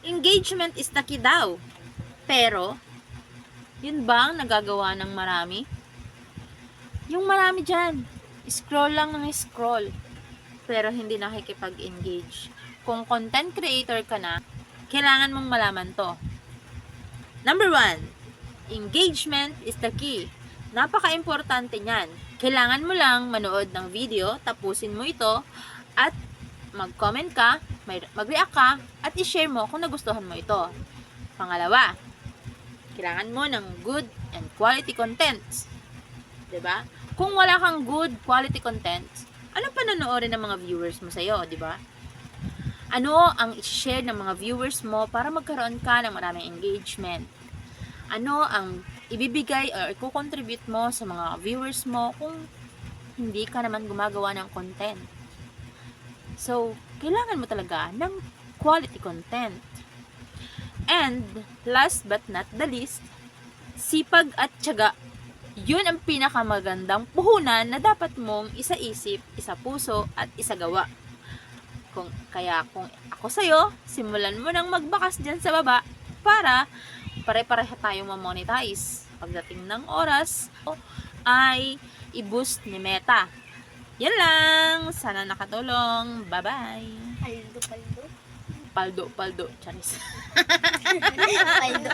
Engagement is the key daw. Pero, yun ba ang nagagawa ng marami? Yung marami dyan, scroll lang ng scroll, pero hindi nakikipag-engage. Kung content creator ka na, kailangan mong malaman to. Number 1, engagement is the key. Napaka-importante niyan. Kailangan mo lang manood ng video, tapusin mo ito, at mag-comment ka, mag-react ka, at i-share mo kung nagustuhan mo ito. Pangalawa, kailangan mo ng good and quality contents. 'Di ba? Kung wala kang good quality contents, ano pa nanoodin ng mga viewers mo sa'yo, 'di ba? Ano ang i-share ng mga viewers mo para magkaroon ka ng maraming engagement? Ano ang ibibigay or i-contribute mo sa mga viewers mo kung hindi ka naman gumagawa ng content? So, kailangan mo talaga ng quality content. And, last but not the least, sipag at tiyaga. Yun ang pinakamagandang puhunan na dapat mong isa-isip, isa-puso, at isa-gawa. Kaya kung ako sa'yo, simulan mo nang magbakas dyan sa baba para pare-pareha tayong mamonetize. Pagdating ng oras, ay i-boost ni Meta. Yan lang. Sana nakatulong. Bye-bye. Paldo. Paldo. Charis. Paldo.